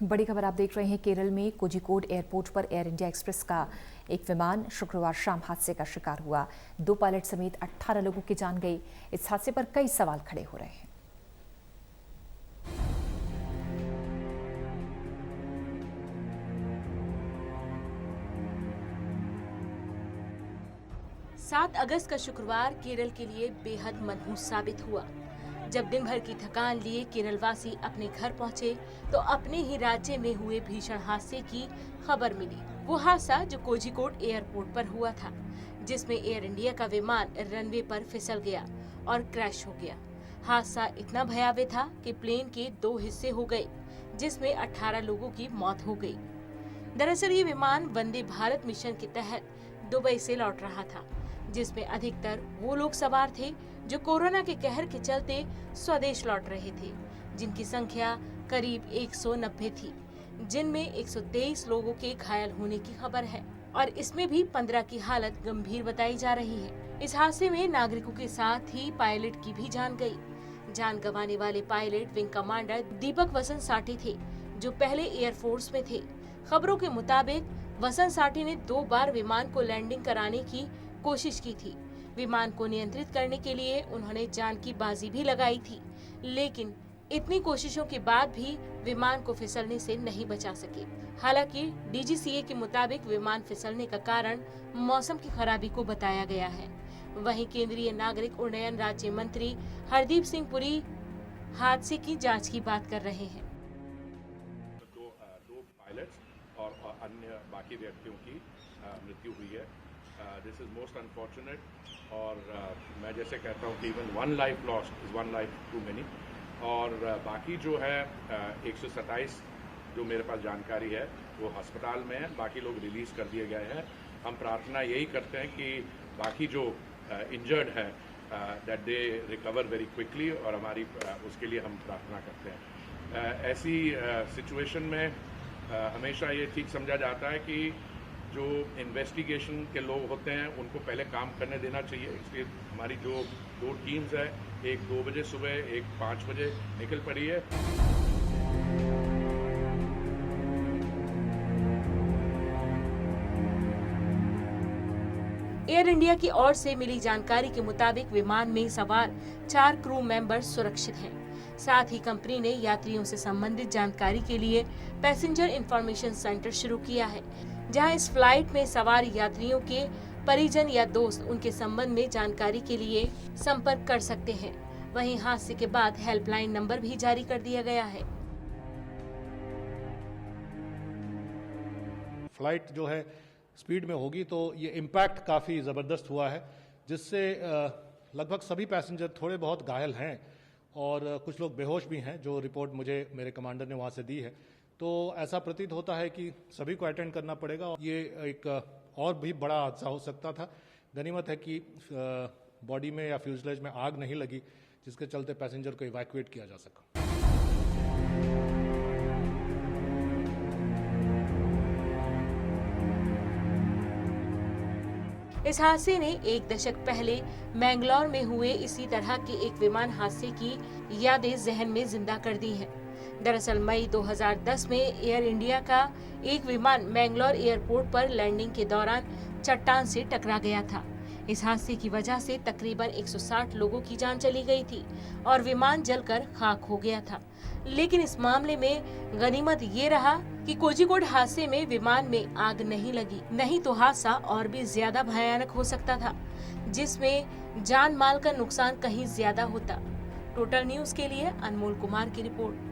बड़ी खबर आप देख रहे हैं। केरल में कोझिकोड एयरपोर्ट पर एयर इंडिया एक्सप्रेस का एक विमान शुक्रवार शाम हादसे का शिकार हुआ। 2 पायलट समेत 18 लोगों की जान गई। इस हादसे पर कई सवाल खड़े हो रहे हैं। 7 अगस्त का शुक्रवार केरल के लिए बेहद मनहूस साबित हुआ। जब दिन भर की थकान लिए केरलवासी अपने घर पहुंचे तो अपने ही राज्य में हुए भीषण हादसे की खबर मिली। वो हादसा जो कोझिकोड एयरपोर्ट पर हुआ था, जिसमें एयर इंडिया का विमान रनवे पर फिसल गया और क्रैश हो गया। हादसा इतना भयावह था कि प्लेन के 2 हिस्से हो गए, जिसमें 18 लोगों की मौत हो गई। दरअसल ये विमान वंदे भारत मिशन के तहत दुबई से लौट रहा था, जिसमें अधिकतर वो लोग सवार थे जो कोरोना के कहर के चलते स्वदेश लौट रहे थे, जिनकी संख्या करीब 190 थी, जिनमें 123 लोगों के घायल होने की खबर है और इसमें भी 15 की हालत गंभीर बताई जा रही है। इस हादसे में नागरिकों के साथ ही पायलट की भी जान गई। जान गंवाने वाले पायलट विंग कमांडर दीपक वसंत साठी थे, जो पहले एयरफोर्स में थे। खबरों के मुताबिक वसंत साठी ने 2 बार विमान को लैंडिंग कराने की कोशिश की थी। विमान को नियंत्रित करने के लिए उन्होंने जान की बाजी भी लगाई थी, लेकिन इतनी कोशिशों के बाद भी विमान को फिसलने से नहीं बचा सके। हालांकि डीजीसीए के मुताबिक विमान फिसलने का कारण मौसम की खराबी को बताया गया है। वहीं केंद्रीय नागरिक उड्डयन राज्य मंत्री हरदीप सिंह पुरी हादसे की जांच की बात कर रहे हैं। दो पायलट्स और अन्य बाकी व्यक्तियों की मृत्यु हुई है। दिस इज मोस्ट अनफॉर्चुनेट और मैं जैसे कहता हूँ कि even 1 life lost is 1 life too many. और बाकी जो है 127 जो मेरे पास जानकारी है वो अस्पताल में है, बाकी लोग रिलीज कर दिए गए हैं। हम प्रार्थना यही करते हैं कि बाकी जो इंजर्ड है that they recover very quickly, और हमारी उसके लिए हम प्रार्थना करते हैं। ऐसी सिचुएशन में हमेशा ये ठीक समझा जाता है कि जो इन्वेस्टिगेशन के लोग होते हैं उनको पहले काम करने देना चाहिए। इसलिए हमारी जो 2 टीम्स है, एक 2 बजे सुबह, एक 5 बजे निकल पड़ी है। एयर इंडिया की ओर से मिली जानकारी के मुताबिक विमान में सवार 4 क्रू मेंबर सुरक्षित हैं। साथ ही कंपनी ने यात्रियों से संबंधित जानकारी के लिए पैसेंजर इंफॉर्मेशन सेंटर शुरू किया है, जहां इस फ्लाइट में सवार यात्रियों के परिजन या दोस्त उनके संबंध में जानकारी के लिए संपर्क कर सकते हैं। वहीं हादसे के बाद हेल्पलाइन नंबर भी जारी कर दिया गया है। फ्लाइट जो है स्पीड में होगी तो ये इम्पैक्ट काफ़ी ज़बरदस्त हुआ है, जिससे लगभग सभी पैसेंजर थोड़े बहुत घायल हैं और कुछ लोग बेहोश भी हैं, जो रिपोर्ट मुझे मेरे कमांडर ने वहाँ से दी है। तो ऐसा प्रतीत होता है कि सभी को अटेंड करना पड़ेगा। ये एक और भी बड़ा हादसा हो सकता था। गनीमत है कि बॉडी में या फ्यूजलेज में आग नहीं लगी, जिसके चलते पैसेंजर को इवैक्यूएट किया जा सका। इस हादसे ने 1 दशक पहले मैंगलोर में हुए इसी तरह के एक विमान हादसे की यादें जहन में जिंदा कर दी हैं। दरअसल मई 2010 में एयर इंडिया का एक विमान मैंगलोर एयरपोर्ट पर लैंडिंग के दौरान चट्टान से टकरा गया था। इस हादसे की वजह से तकरीबन 160 लोगों की जान चली गई थी और विमान जलकर खाक हो गया था। लेकिन इस मामले में गनीमत ये रहा कि कोझिकोड हादसे में विमान में आग नहीं लगी, नहीं तो हादसा और भी ज्यादा भयानक हो सकता था, जिसमें जान माल का नुकसान कहीं ज्यादा होता। टोटल न्यूज के लिए अनमोल कुमार की रिपोर्ट।